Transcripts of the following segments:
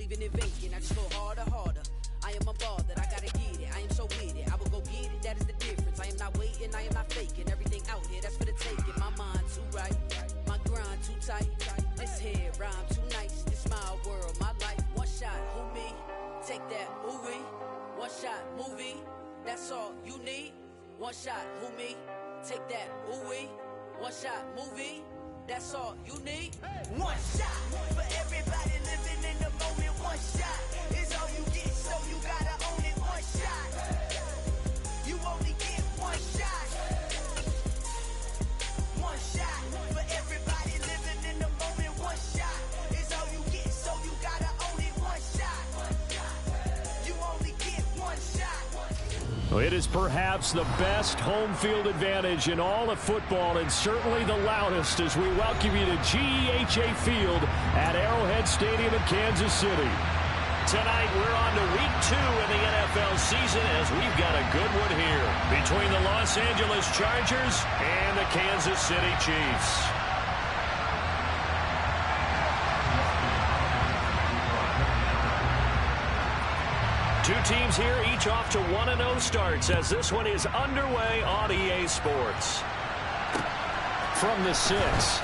leaving it vacant. I just go harder, harder. I am unbothered, I gotta get it. I am so with it, I will go get it, that is the difference. I am not waiting, I am not faking. Everything out here, that's for the taking. My mind too right, my grind too tight. This head rhyme too nice. This my world, my life. One shot, who me? Take that, movie. One shot, movie. That's all you need. One shot, who me? Take that, ooh-wee. One shot, movie. That's all you need. One shot for everybody living in the moment. One shot is all you get, so you gotta own it. One shot. You only get one shot. One shot for everybody living in the moment. One shot is all you get, so you gotta own it. One shot. You only get one shot. Well, it is perhaps the best home field advantage in all of football, and certainly the loudest, as we welcome you to GEHA Field at Arrowhead Stadium in Kansas City. Tonight, we're on to week 2 in the NFL season, as we've got a good one here between the Los Angeles Chargers and the Kansas City Chiefs. Two teams here, each off to 1-0 starts, as this one is underway on EA Sports. From the 6.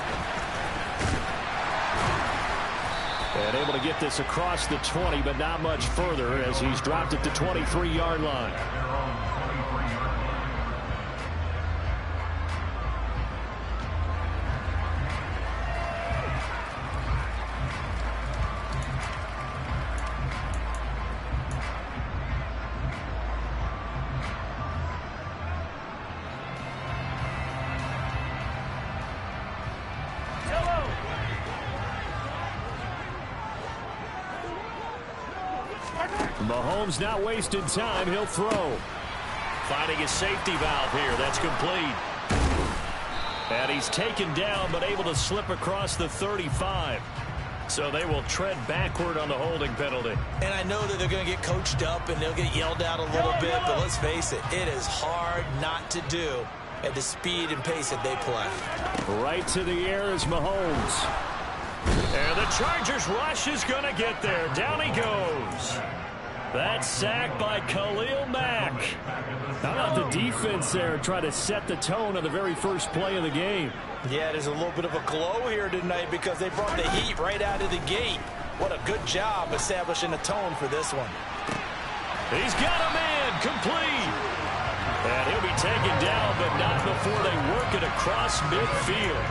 And able to get this across the 20, but not much further, as he's dropped it to 23-yard line. Mahomes not wasting time. He'll throw. Finding his safety valve here. That's complete. And he's taken down, but able to slip across the 35. So they will tread backward on the holding penalty. And I know that they're going to get coached up and they'll get yelled at a little bit, but let's face it, it is hard not to do at the speed and pace that they play. Right to the air is Mahomes. And the Chargers rush is going to get there. Down he goes. That's sacked by Khalil Mack. How about the defense there try to set the tone on the very first play of the game? Yeah, there's a little bit of a glow here tonight because they brought the heat right out of the gate. What a good job establishing a tone for this one. He's got a man complete. And he'll be taken down, but not before they work it across midfield.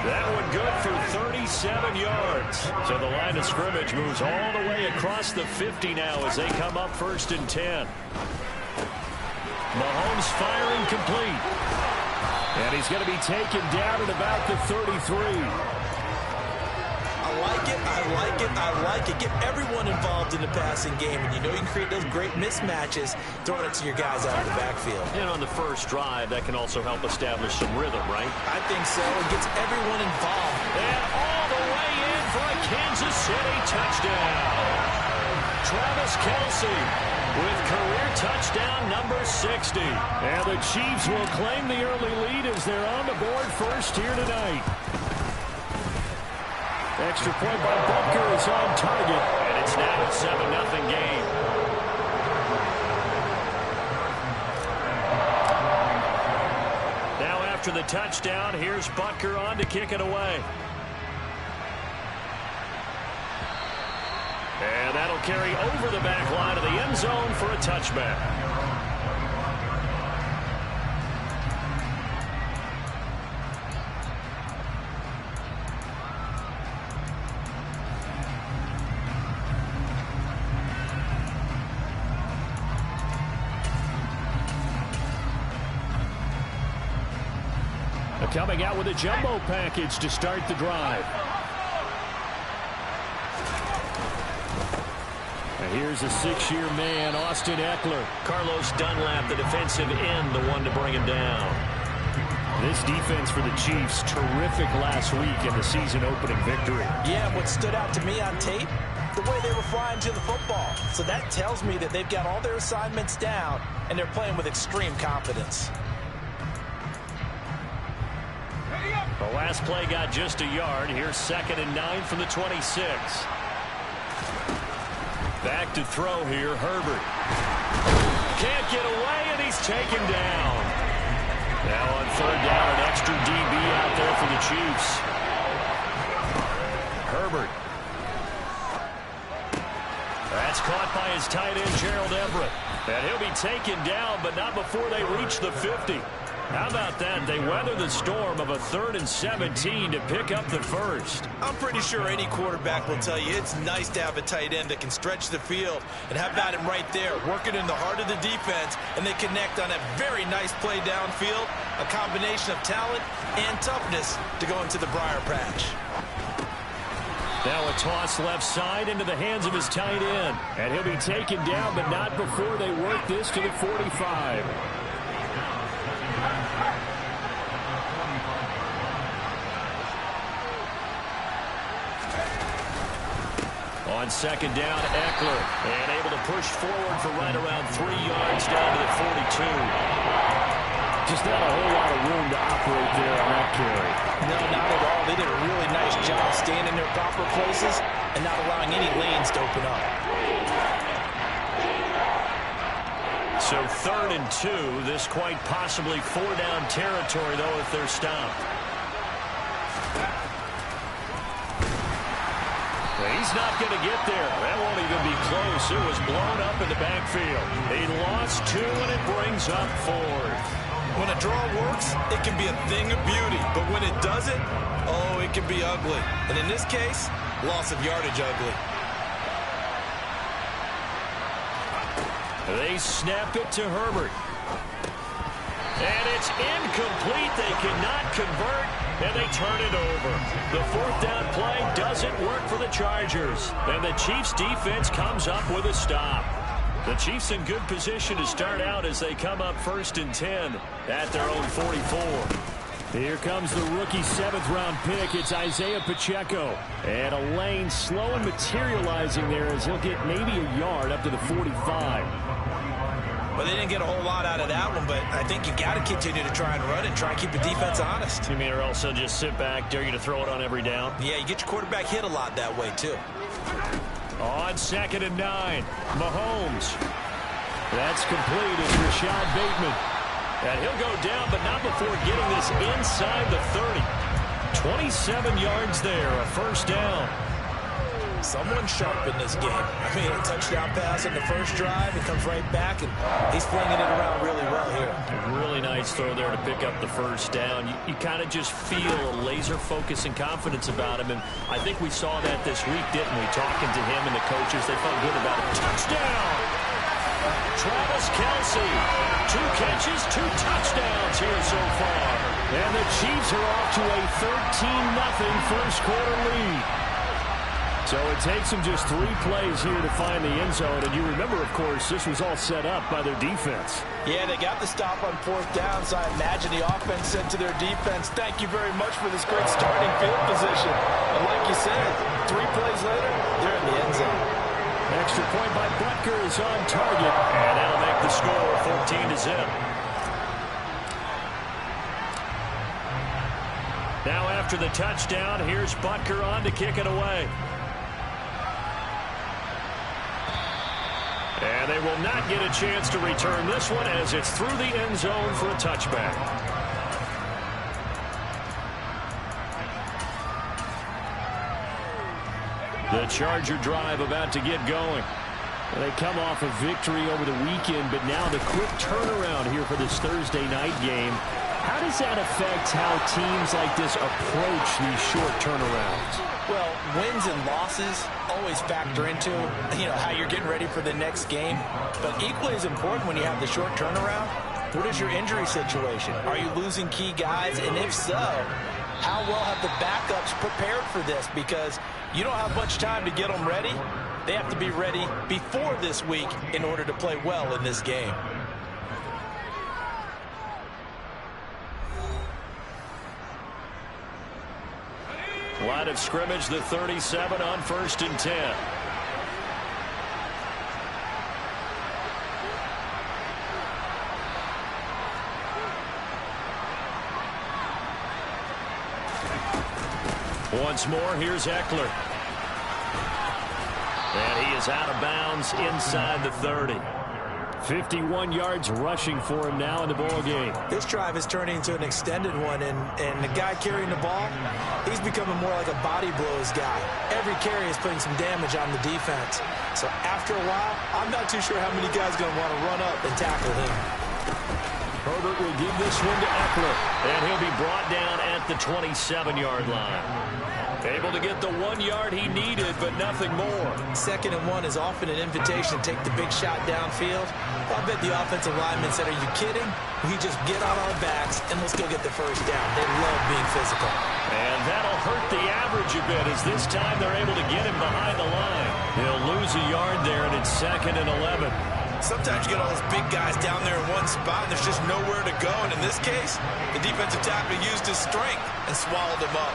That one good for 37 yards. So the line of scrimmage moves all the way across the 50 now as they come up 1st and 10. Mahomes firing complete. And he's going to be taken down at about the 33. I like it, I like it, I like it. Get everyone involved in the passing game, and you know you can create those great mismatches throwing it to your guys out of the backfield. And on the first drive, that can also help establish some rhythm, right? I think so. It gets everyone involved. And all the way in for a Kansas City touchdown. Travis Kelce with career touchdown number 60. And the Chiefs will claim the early lead as they're on the board first here tonight. Extra point by Butker is on target. And it's now a 7-0 game. Now after the touchdown, here's Butker on to kick it away. And that'll carry over the back line of the end zone for a touchback. Coming out with a jumbo package to start the drive. And here's a 6-year man, Austin Eckler. Carlos Dunlap, the defensive end, the one to bring him down. This defense for the Chiefs, terrific last week in the season-opening victory. Yeah, what stood out to me on tape, the way they were flying to the football. So that tells me that they've got all their assignments down, and they're playing with extreme confidence. The last play got just a yard. Here's 2nd and 9 from the 26. Back to throw here, Herbert. Can't get away, and he's taken down. Now on third down, an extra DB out there for the Chiefs. Herbert. That's caught by his tight end, Gerald Everett. And he'll be taken down, but not before they reach the 50. How about that? They weather the storm of a 3rd and 17 to pick up the first. I'm pretty sure any quarterback will tell you it's nice to have a tight end that can stretch the field. And how about him right there, working in the heart of the defense, and they connect on a very nice play downfield, a combination of talent and toughness to go into the briar patch. Now a toss left side into the hands of his tight end. And he'll be taken down, but not before they work this to the 45. On second down, Eckler. And able to push forward for right around 3 yards down to the 42. Just not a whole lot of room to operate there on that carry. No, not at all. They did a really nice job staying in their proper places and not allowing any lanes to open up. So 3rd and 2. This quite possibly 4-down territory, though, if they're stopped. He's not going to get there. That won't even be close. It was blown up in the backfield. He lost 2, and it brings up 4th. When a draw works, it can be a thing of beauty. But when it doesn't, oh, it can be ugly. And in this case, loss of yardage ugly. They snap it to Herbert. And it's incomplete. They cannot convert, and they turn it over. The 4th down play doesn't work for the Chargers. And the Chiefs defense comes up with a stop. The Chiefs in good position to start out as they come up 1st and 10 at their own 44. Here comes the rookie 7th-round pick. It's Isaiah Pacheco. And a lane slow and materializing there as he'll get maybe a yard up to the 45. Well, they didn't get a whole lot out of that one, but I think you got to continue to try and run it, try and keep the defense honest. You mean or else they'll just sit back, dare you to throw it on every down? Yeah, you get your quarterback hit a lot that way, too. On 2nd and 9, Mahomes. That's complete. It's Rashad Bateman. And he'll go down, but not before getting this inside the 30. 27 yards there, a 1st down. Someone sharp in this game. I mean, a touchdown pass in the first drive. It comes right back, and he's flinging it around really well here. A really nice throw there to pick up the 1st down. You kind of just feel a laser focus and confidence about him, and I think we saw that this week, didn't we? Talking to him and the coaches, they felt good about it. Touchdown! Travis Kelce. 2 catches, 2 touchdowns here so far. And the Chiefs are off to a 13-0 first-quarter lead. So it takes them just 3 plays here to find the end zone. And you remember, of course, this was all set up by their defense. Yeah, they got the stop on 4th down, so I imagine the offense said to their defense, thank you very much for this great starting field position. And like you said, 3 plays later, they're in the end zone. Extra point by Butker is on target. And that'll make the score 14-0. Now after the touchdown, here's Butker on to kick it away. And they will not get a chance to return this one as it's through the end zone for a touchback. The Charger drive about to get going. They come off a victory over the weekend, but now the quick turnaround here for this Thursday night game. How does that affect how teams like this approach these short turnarounds? Well, wins and losses always factor into, how you're getting ready for the next game. But equally as important when you have the short turnaround, what is your injury situation? Are you losing key guys? And if so, how well have the backups prepared for this? Because you don't have much time to get them ready. They have to be ready before this week in order to play well in this game. Line of scrimmage, the 37 on 1st and 10. Once more, here's Eckler. And he is is out of bounds inside the 30. 51 yards rushing for him now in the ball game. This drive is turning into an extended one, and the guy carrying the ball, he's becoming more like a body blows guy. Every carry is putting some damage on the defense. So after a while, I'm not too sure how many guys are going to want to run up and tackle him. Herbert will give this one to Eckler. And he'll be brought down at the 27-yard line. Able to get the 1 yard he needed, but nothing more. 2nd and 1 is often an invitation to take the big shot downfield. I bet the offensive linemen said, are you kidding? We just get on our backs and let's go get the first down. They love being physical. And that'll hurt the average a bit as this time they're able to get him behind the line. He'll lose a yard there, and it's 2nd and 11. Sometimes you get all those big guys down there in one spot, and there's just nowhere to go. And in this case, the defensive tackle used his strength and swallowed him up.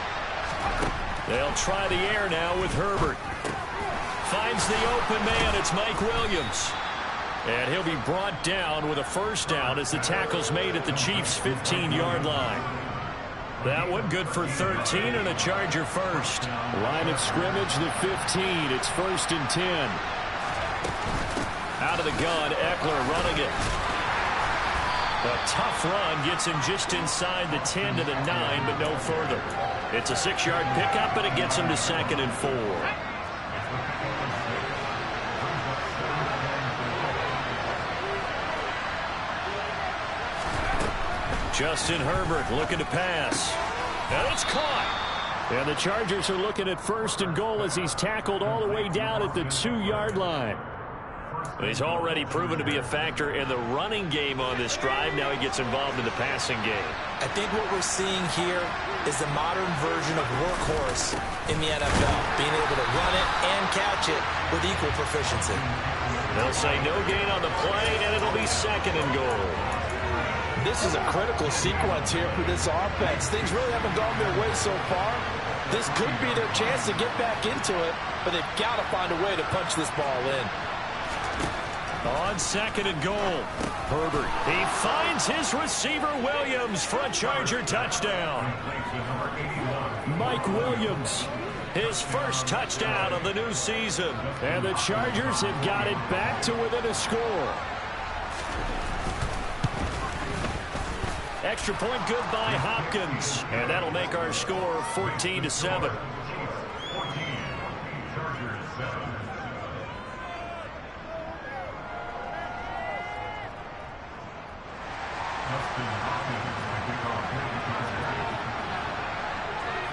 They'll try the air now with Herbert. Finds the open man. It's Mike Williams. And he'll be brought down with a first down as the tackle's made at the Chiefs' 15-yard line. That one good for 13 and a Charger first. Line of scrimmage, the 15. It's 1st and 10. Out of the gun, Eckler running it. A tough run gets him just inside the 10 to the 9, but no further. It's a 6-yard pickup, and it gets him to 2nd and 4. Justin Herbert looking to pass. And it's caught. And the Chargers are looking at 1st and goal as he's tackled all the way down at the 2-yard line. He's already proven to be a factor in the running game on this drive. Now he gets involved in the passing game. I think what we're seeing here is the modern version of workhorse in the NFL, being able to run it and catch it with equal proficiency. They'll say no gain on the play, and it'll be 2nd and goal. This is a critical sequence here for this offense. Things really haven't gone their way so far. This could be their chance to get back into it, but they've got to find a way to punch this ball in. On 2nd and goal, Herbert. He finds his receiver, Williams, for a Charger touchdown. Mike Williams, his first touchdown of the new season. And the Chargers have got it back to within a score. Extra point good by Hopkins. And that'll make our score 14-7.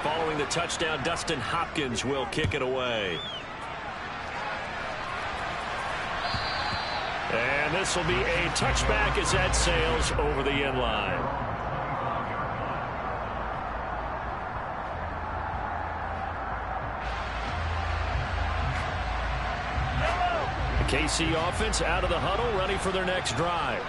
Following the touchdown, Dustin Hopkins will kick it away. And this will be a touchback as that sails over the end line. The KC offense out of the huddle, ready for their next drive.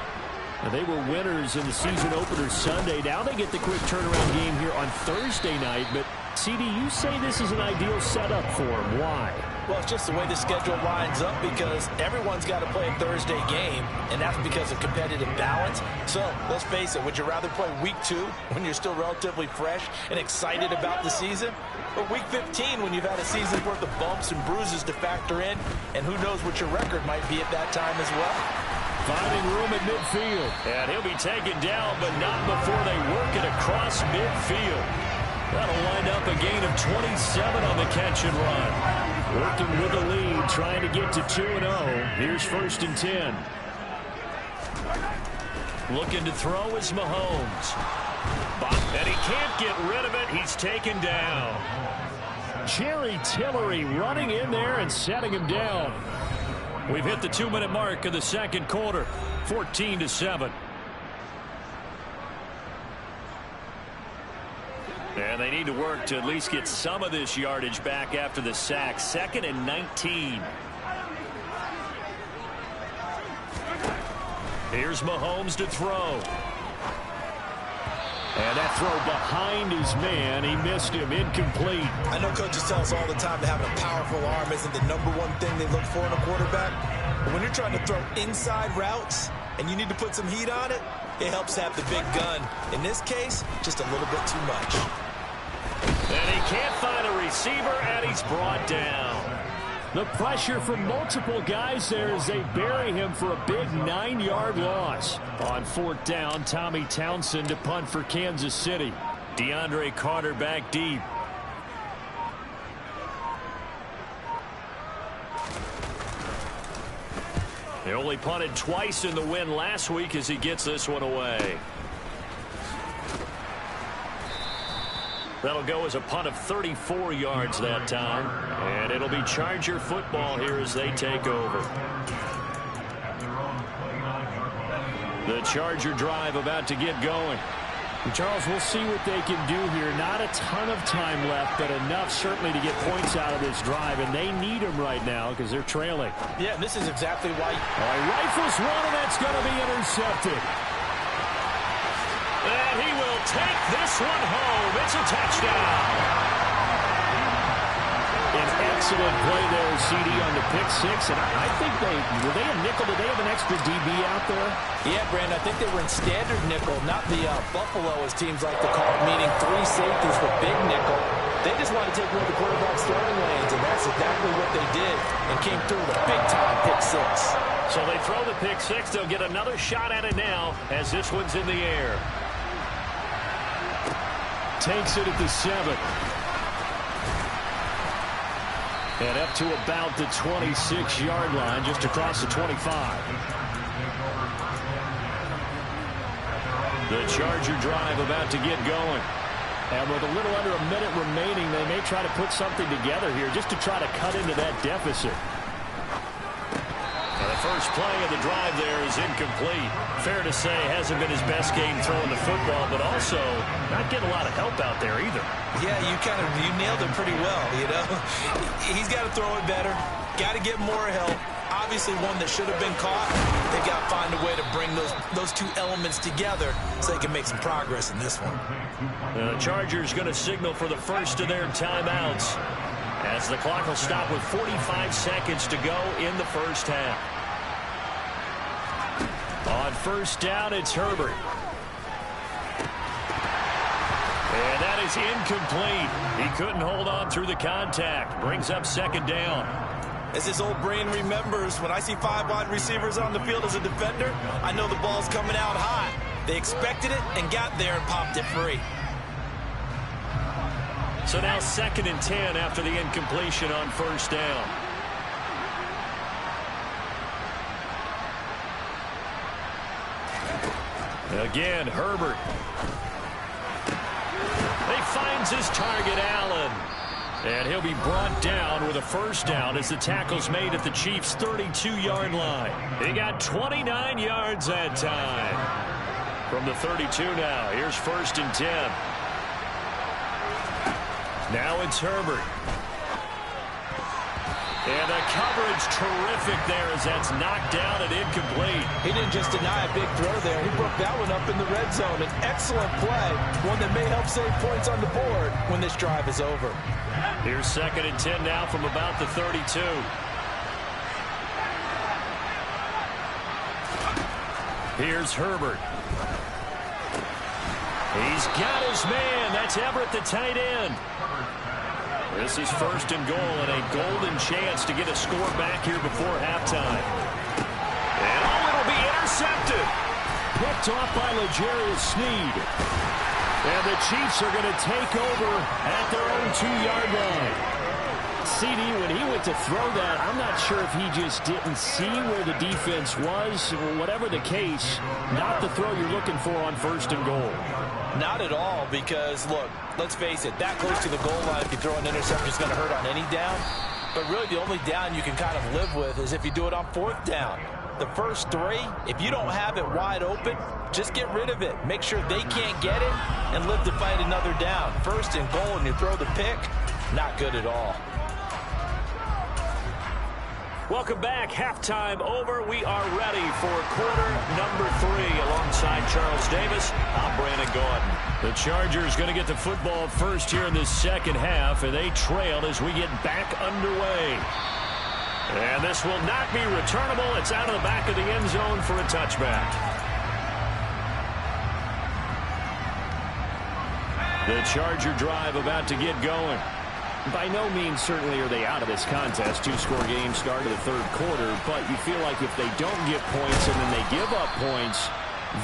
And they were winners in the season opener Sunday. Now they get the quick turnaround game here on Thursday night. But, CD, you say this is an ideal setup for them. Why? Well, it's just the way the schedule lines up because everyone's got to play a Thursday game, and that's because of competitive balance. So, let's face it, would you rather play week 2 when you're still relatively fresh and excited about the season? Or week 15 when you've had a season's worth of bumps and bruises to factor in, and who knows what your record might be at that time as well? Finding room at midfield. And he'll be taken down, but not before they work it across midfield. That'll wind up a gain of 27 on the catch and run. Working with the lead, trying to get to 2-0. Here's 1st and 10. Looking to throw is Mahomes. And he can't get rid of it. He's taken down. Jerry Tillery running in there and setting him down. We've hit the 2-minute mark of the second quarter. 14-7. And they need to work to at least get some of this yardage back after the sack. 2nd and 19. Here's Mahomes to throw. And that throw behind his man. He missed him. Incomplete. I know coaches tell us all the time that having a powerful arm isn't the #1 thing they look for in a quarterback. But when you're trying to throw inside routes and you need to put some heat on it, it helps have the big gun. In this case, just a little bit too much. And he can't find a receiver, and he's brought down. The pressure from multiple guys there as they bury him for a big 9-yard loss. On 4th down, Tommy Townsend to punt for Kansas City. DeAndre Carter back deep. They only punted twice in the win last week as he gets this one away. That'll go as a punt of 34 yards that time. And it'll be Charger football here as they take over. The Charger drive about to get going. And Charles, we'll see what they can do here. Not a ton of time left, but enough certainly to get points out of this drive. And they need them right now because they're trailing. Yeah, this is exactly why. Rifles one, and that's going to be intercepted. And he will take this one home. It's a touchdown. An excellent play there, CD, on the pick six. And I think were they a nickel? Did they have an extra DB out there? Yeah, Brandon, I think they were in standard nickel, not the Buffalo, as teams like to call it, meaning 3 safeties with big nickel. They just want to take away the quarterback's throwing lanes, and that's exactly what they did and came through with a big-time pick six. So they throw the pick six. They'll get another shot at it now as this one's in the air. Takes it at the 7. And up to about the 26-yard line, just across the 25. The Charger drive about to get going. And with a little under a minute remaining, they may try to put something together here just to try to cut into that deficit. The first play of the drive there is incomplete. Fair to say, hasn't been his best game throwing the football, but also not getting a lot of help out there either. Yeah, you nailed it pretty well, you know. He's got to throw it better, got to get more help. Obviously one that should have been caught. They've got to find a way to bring those two elements together so they can make some progress in this one. The Chargers going to signal for the first of their timeouts as the clock will stop with 45 seconds to go in the first half. On first down, it's Herbert. And that is incomplete. He couldn't hold on through the contact. Brings up second down. As his old brain remembers, when I see 5 wide receivers on the field as a defender, I know the ball's coming out hot. They expected it and got there and popped it free. So now 2nd and 10 after the incompletion on first down. Again, Herbert. He finds his target, Allen. And he'll be brought down with a first down as the tackle's made at the Chiefs' 32-yard line. He got 29 yards that time. From the 32 now, here's 1st and 10. Now it's Herbert. And the coverage terrific there as that's knocked down and incomplete. He didn't just deny a big throw there. He broke that one up in the red zone. An excellent play, one that may help save points on the board when this drive is over. Here's 2nd and 10 now from about the 32. Here's Herbert. He's got his man. That's Everett, the tight end. This is 1st and goal and a golden chance to get a score back here before halftime. And it'll be intercepted. Picked off by L'Jarius Sneed. And the Chiefs are going to take over at their own 2-yard line. CD, when he went to throw that, I'm not sure if he just didn't see where the defense was. Whatever the case, not the throw you're looking for on 1st and goal. Not at all, because, look, let's face it, that close to the goal line, if you throw an interception, is going to hurt on any down. But really, the only down you can kind of live with is if you do it on 4th down. The first 3, if you don't have it wide open, just get rid of it. Make sure they can't get it and live to fight another down. 1st and goal, and you throw the pick, not good at all. Welcome back. Halftime over. We are ready for quarter number 3. Alongside Charles Davis, I'm Brandon Gordon. The Chargers going to get the football first here in this second half, and they trail as we get back underway. And this will not be returnable. It's out of the back of the end zone for a touchback. The Charger drive about to get going. By no means certainly are they out of this contest. Two-score game, start of the third quarter. But you feel like if they don't get points and then they give up points,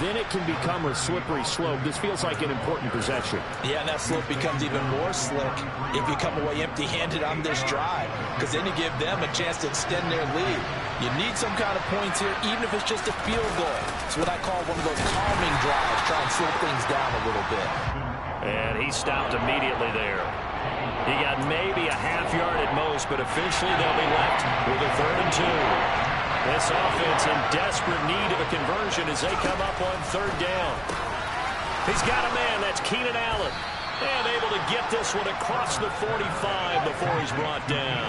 then it can become a slippery slope. This feels like an important possession. Yeah, and that slope becomes even more slick if you come away empty-handed on this drive, because then you give them a chance to extend their lead. You need some kind of points here, even if it's just a field goal. It's what I call one of those calming drives, try and slow things down a little bit. And he stopped immediately there. He got maybe a half yard at most, but officially they'll be left with a 3rd and 2. This offense in desperate need of a conversion as they come up on 3rd down. He's got a man. That's Keenan Allen. And able to get this one across the 45 before he's brought down.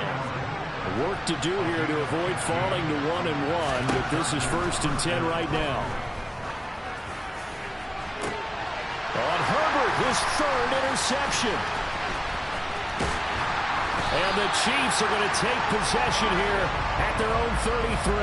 Work to do here to avoid falling to 1-1, but this is 1st and 10 right now. On Herbert, his 3rd interception. And the Chiefs are going to take possession here at their own 33.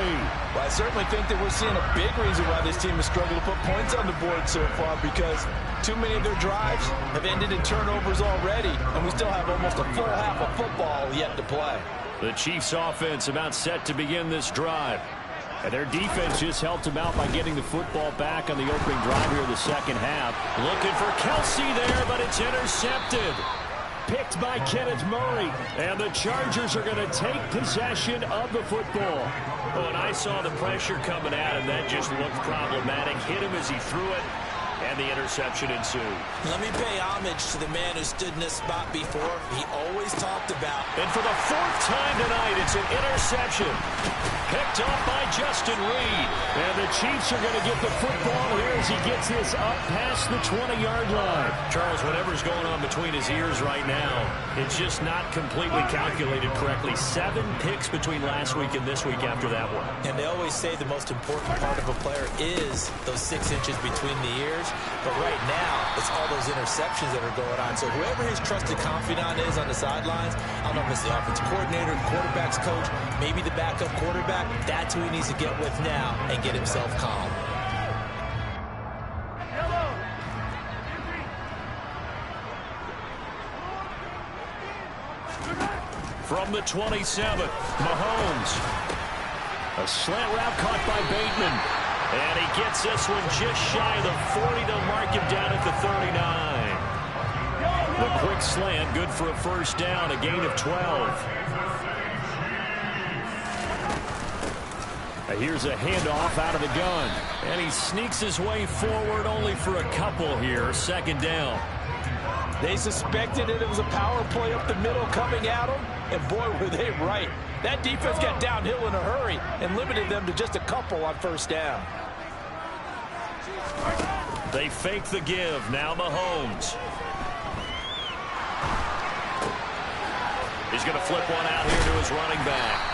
Well, I certainly think that we're seeing a big reason why this team has struggled to put points on the board so far, because too many of their drives have ended in turnovers already, and we still have almost a full half of football yet to play. The Chiefs offense about set to begin this drive. And their defense just helped them out by getting the football back on the opening drive here in the second half. Looking for Kelsey there, but it's intercepted. Picked by Kenneth Murray. And the Chargers are going to take possession of the football. Oh, and I saw the pressure coming at him. That just looked problematic. Hit him as he threw it, and the interception ensued. Let me pay homage to the man who stood in this spot before. He always talked about. And for the 4th time tonight, it's an interception. Picked up by Justin Reed. And the Chiefs are going to get the football here as he gets this up past the 20-yard line. Charles, whatever's going on between his ears right now, it's just not completely calculated correctly. 7 picks between last week and this week after that one. And they always say the most important part of a player is those 6 inches between the ears. But right now, it's all those interceptions that are going on. So whoever his trusted confidant is on the sidelines, I don't know if it's the offensive coordinator, quarterback's coach, maybe the backup quarterback, that's who he needs to get with now and get himself calm. From the 27, Mahomes. A slant route caught by Bateman. And he gets this one just shy of the 40. They'll mark him down at the 39. The quick slant, good for a 1st down, a gain of 12. Here's a handoff out of the gun. And he sneaks his way forward only for a couple here. 2nd down. They suspected it was a power play up the middle coming at them. And boy, were they right. That defense got downhill in a hurry and limited them to just a couple on 1st down. They fake the give. Now Mahomes. He's going to flip one out here to his running back.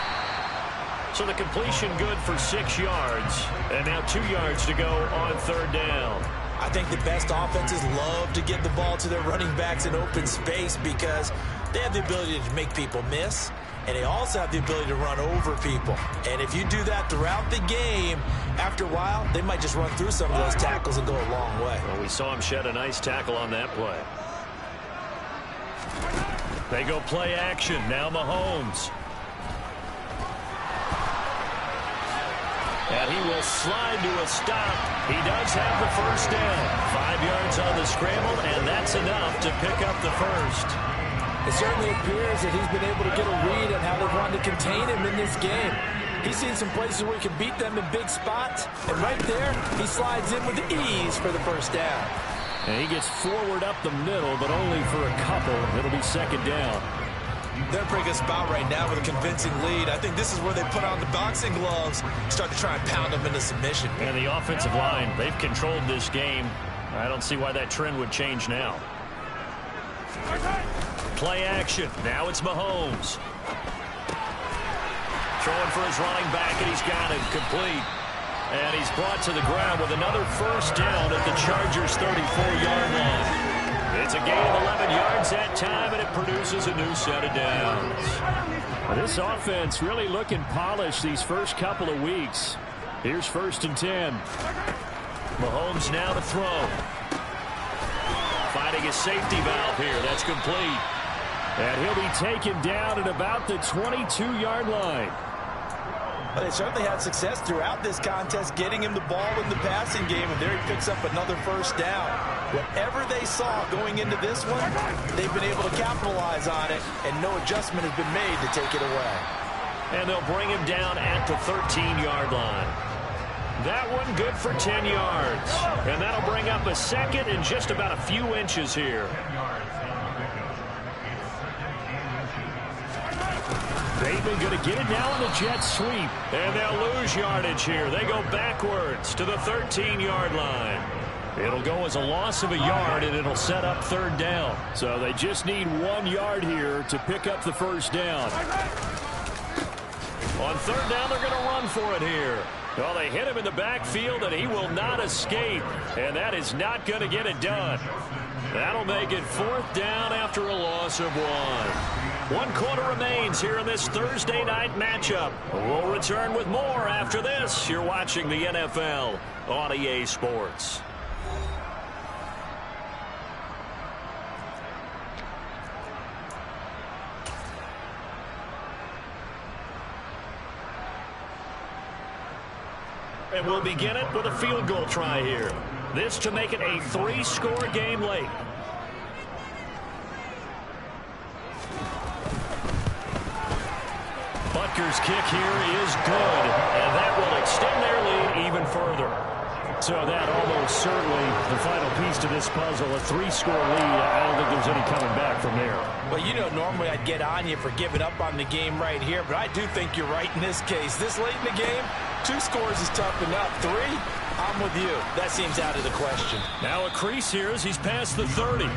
So the completion good for 6 yards. And now 2 yards to go on 3rd down. I think the best offenses love to get the ball to their running backs in open space because they have the ability to make people miss, and they also have the ability to run over people. And if you do that throughout the game, after a while, they might just run through some of those tackles and go a long way. Well, we saw him shed a nice tackle on that play. They go play action. Now Mahomes. And he will slide to a stop. He does have the 1st down. 5 yards on the scramble, and that's enough to pick up the 1st. It certainly appears that he's been able to get a read on how they want to contain him in this game. He's seen some places where he can beat them in big spots, and right there, he slides in with ease for the 1st down. And he gets forward up the middle, but only for a couple. It'll be 2nd down. They're in a pretty good spot right now with a convincing lead. I think this is where they put on the boxing gloves, start to try and pound them into submission. And the offensive line, they've controlled this game. I don't see why that trend would change now. Play action. Now it's Mahomes. Throwing for his running back, and he's got it complete. And he's brought to the ground with another 1st down at the Chargers' 34-yard line. It's a gain of 11 yards that time, and it produces a new set of downs. This offense really looking polished these first couple of weeks. Here's 1st and 10. Mahomes now to throw. Finding a safety valve here. That's complete. And he'll be taken down at about the 22-yard line. But they certainly had success throughout this contest getting him the ball in the passing game, and there he picks up another first down. Whatever they saw going into this one, they've been able to capitalize on it, and no adjustment has been made to take it away. And they'll bring him down at the 13-yard line. That one good for 10 yards. And that'll bring up a second and just about a few inches here. Bateman going to get it now on the jet sweep. And they'll lose yardage here. They go backwards to the 13-yard line. It'll go as a loss of a yard, and it'll set up third down. So they just need 1 yard here to pick up the first down. On third down, they're going to run for it here. Well, they hit him in the backfield, and he will not escape. And that is not going to get it done. That'll make it fourth down after a loss of 1. 1 quarter remains here in this Thursday night matchup. We'll return with more after this. You're watching the NFL on EA Sports. And we'll begin it with a field goal try here. This to make it a 3-score game late. Butker's kick here is good, and that will extend their lead even further. So that almost certainly the final piece to this puzzle, a 3-score lead. I don't think there's any coming back from there. Well, you know, normally I'd get on you for giving up on the game right here, but I do think you're right in this case. This late in the game, 2 scores is tough enough. 3, I'm with you. That seems out of the question. Now a crease here as he's past the 30.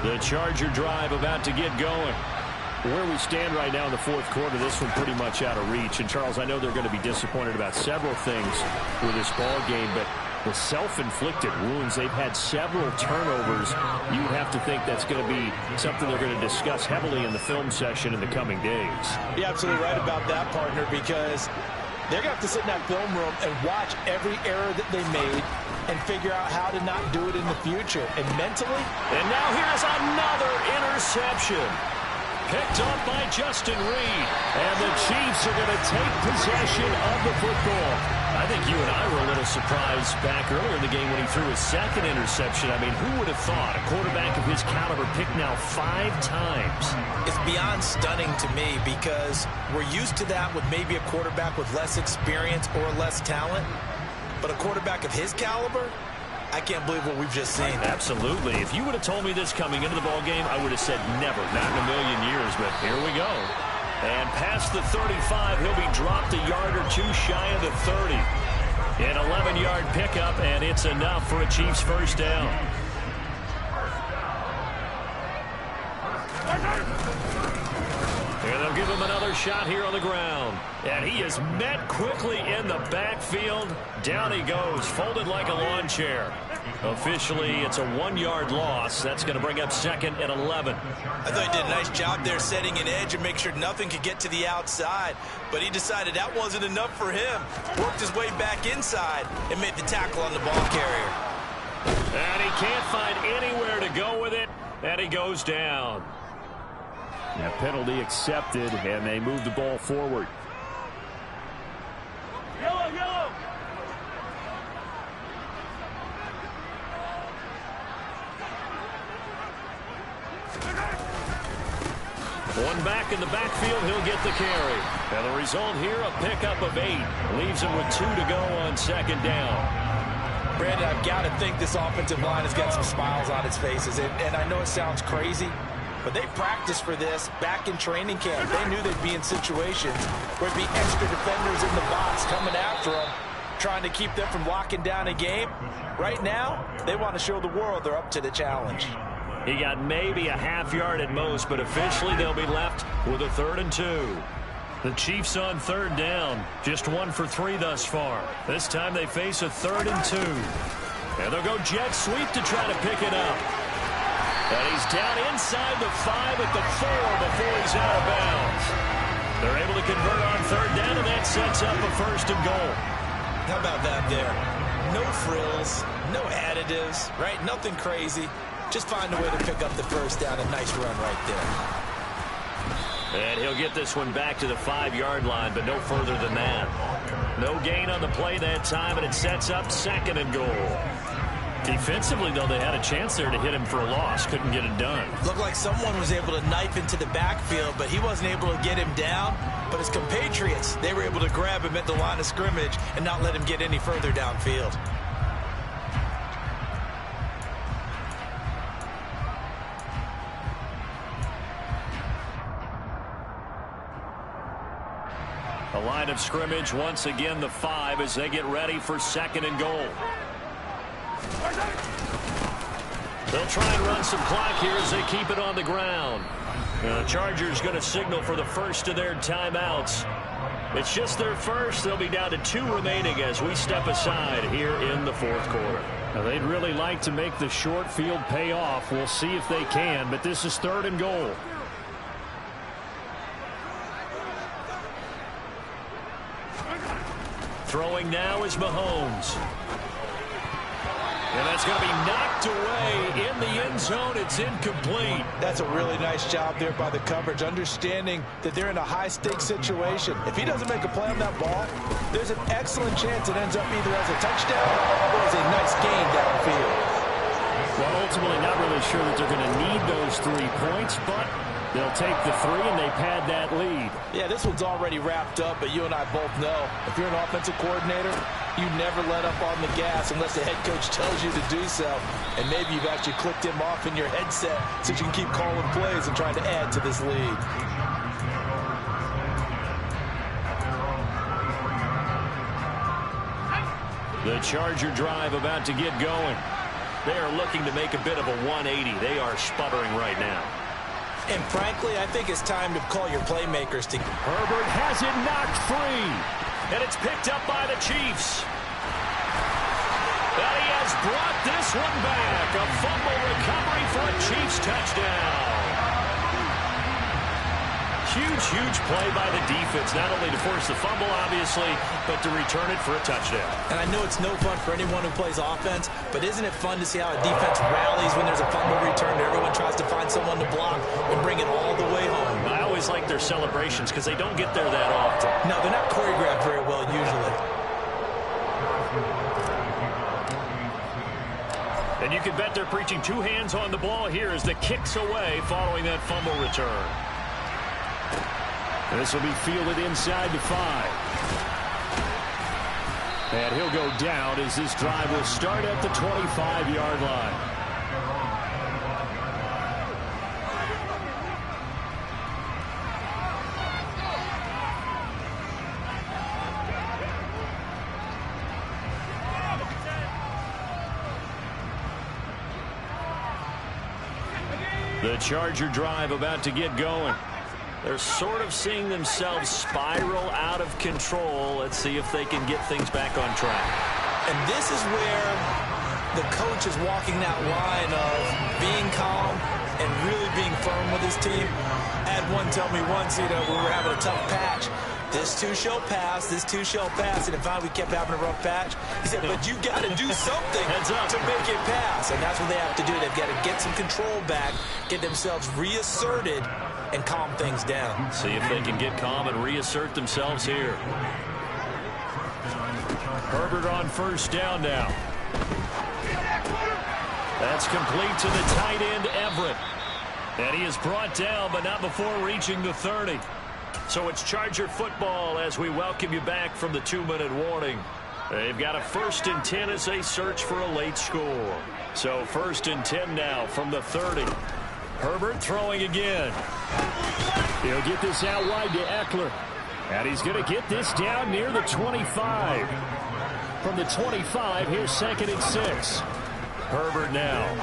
The Charger drive about to get going. Where we stand right now in the fourth quarter, this one pretty much out of reach. And, Charles, I know they're going to be disappointed about several things with this ball game, but the self-inflicted wounds, they've had several turnovers. You would have to think that's going to be something they're going to discuss heavily in the film session in the coming days. You're absolutely right about that, partner, because they're going to have to sit in that film room and watch every error that they made and figure out how to not do it in the future. And mentally. And now here's another interception. Picked up by Justin Reed. And the Chiefs are going to take possession of the football. I think you and I were a little surprised back earlier in the game when he threw his second interception. I mean, who would have thought a quarterback of his caliber picked now 5 times? It's beyond stunning to me because we're used to that with maybe a quarterback with less experience or less talent. But a quarterback of his caliber, I can't believe what we've just seen. Absolutely. If you would have told me this coming into the ballgame, I would have said never, not in a million years. But here we go. And past the 35, he'll be dropped a yard or 2 shy of the 30. An 11-yard pickup, and it's enough for a Chiefs first down. And they'll give him another shot here on the ground. And he is met quickly in the backfield. Down he goes, folded like a lawn chair. Officially, it's a 1-yard loss. That's going to bring up second and 11. I thought he did a nice job there setting an edge and make sure nothing could get to the outside. But he decided that wasn't enough for him. Worked his way back inside and made the tackle on the ball carrier. And he can't find anywhere to go with it. And he goes down. That penalty accepted, and they move the ball forward. Yellow, yellow. One back in the backfield, he'll get the carry. And the result here, a pickup of 8. Leaves him with 2 to go on second down. Brandon, I've got to think this offensive line has got some smiles on its faces. And I know it sounds crazy, but they practiced for this back in training camp. They knew they'd be in situations where there'd be extra defenders in the box coming after them, trying to keep them from locking down a game. Right now, they want to show the world they're up to the challenge. He got maybe a half yard at most, but officially they'll be left with a 3rd and 2. The Chiefs on 3rd down, just 1 for 3 thus far. This time they face a 3rd and 2. And they'll go jet sweep to try to pick it up. And he's down inside the 5 at the 4 before he's out of bounds. They're able to convert on third down, and that sets up a first and goal. How about that there? No frills, no additives, right? Nothing crazy. Just find a way to pick up the first down. A nice run right there. And he'll get this one back to the 5-yard line, but no further than that. No gain on the play that time, and it sets up second and goal. Defensively, though, they had a chance there to hit him for a loss. Couldn't get it done. Looked like someone was able to knife into the backfield, but he wasn't able to get him down. But his compatriots, they were able to grab him at the line of scrimmage and not let him get any further downfield. The line of scrimmage, once again, the 5 as they get ready for second and goal. They'll try and run some clock here as they keep it on the ground. The Chargers going to signal for the first of their timeouts. It's just their first. They'll be down to 2 remaining as we step aside here in the fourth quarter. Now, they'd really like to make the short field pay off. We'll see if they can, but this is third and goal. Throwing now is Mahomes. And that's going to be knocked away in the end zone. It's incomplete. That's a really nice job there by the coverage, understanding that they're in a high-stakes situation. If he doesn't make a play on that ball, there's an excellent chance it ends up either as a touchdown or as a nice gain downfield. Well, ultimately, not really sure that they're going to need those 3 points, but they'll take the 3 and they pad that lead. Yeah, this one's already wrapped up, but you and I both know if you're an offensive coordinator, you never let up on the gas unless the head coach tells you to do so. And maybe you've actually clicked him off in your headset so you can keep calling plays and trying to add to this lead. The Charger drive about to get going. They are looking to make a bit of a 180. They are sputtering right now. And frankly, I think it's time to call your playmakers to... Herbert has it knocked free. And it's picked up by the Chiefs. And he has brought this one back. A fumble recovery for a Chiefs touchdown. Huge, huge play by the defense, not only to force the fumble, obviously, but to return it for a touchdown. And I know it's no fun for anyone who plays offense, but isn't it fun to see how a defense rallies when there's a fumble return and everyone tries to find someone to block and bring it all the way home? I always like their celebrations because they don't get there that often. No, they're not choreographed very well usually. And you can bet they're preaching 2 hands on the ball here as the kick's away following that fumble return. This will be fielded inside the 5. And he'll go down as this drive will start at the 25-yard line. The Charger drive about to get going. They're sort of seeing themselves spiral out of control. Let's see if they can get things back on track. And this is where the coach is walking that line of being calm and really being firm with his team. I had one tell me once, we were having a tough patch. This too shall pass, this too shall pass. And in fact, we kept having a rough patch. He said, but you got to do something to make it pass. And that's what they have to do. They've got to get some control back, get themselves reasserted, and calm things down. See if they can get calm and reassert themselves here. Herbert on first down now. That's complete to the tight end, Everett. And he is brought down, but not before reaching the 30. So it's Charger football as we welcome you back from the 2-minute warning. They've got a 1st and 10 as they search for a late score. So 1st and 10 now from the 30. Herbert throwing again. He'll get this out wide to Eckler. And he's going to get this down near the 25. From the 25, here's 2nd and 6. Herbert now.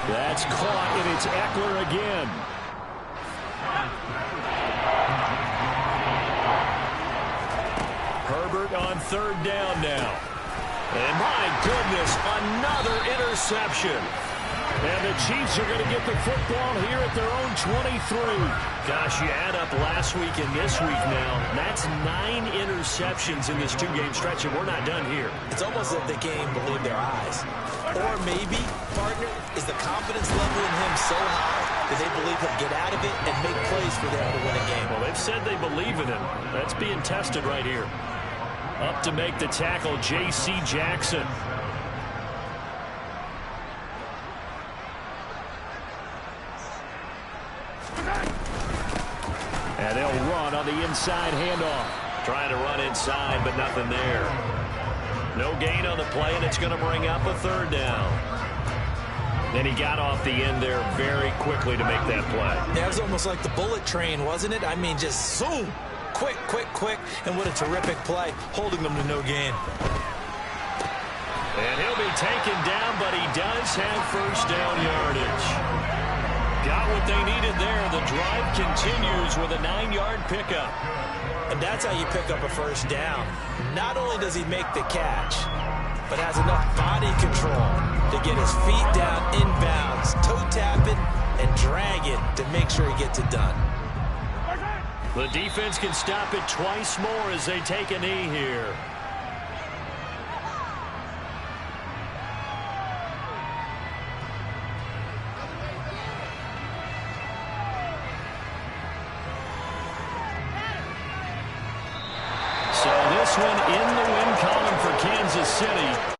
That's caught, and it's Eckler again. Herbert on 3rd down now. And my goodness, another interception. And the Chiefs are going to get the football here at their own 23. Gosh, you add up last week and this week now. That's 9 interceptions in this 2-game stretch, and we're not done here. It's almost as if they can't even believe their eyes. Or maybe, partner, is the confidence level in him so high that they believe he'll get out of it and make plays for them to win a game. Well, they've said they believe in him. That's being tested right here. Up to make the tackle, J.C. Jackson. And they'll run on the inside handoff. Trying to run inside, but nothing there. No gain on the play, and it's going to bring up a 3rd down. Then he got off the end there very quickly to make that play. That was almost like the bullet train, wasn't it? I mean, just zoom. Quick, quick, quick. And what a terrific play, holding them to no gain. And he'll be taken down, but he does have 1st down yardage. Got what they needed there. The drive continues with a 9-yard pickup. And that's how you pick up a 1st down. Not only does he make the catch, but has enough body control to get his feet down inbounds, toe tapping and dragging to make sure he gets it done. The defense can stop it twice more as they take a knee here. So this one in the win column for Kansas City.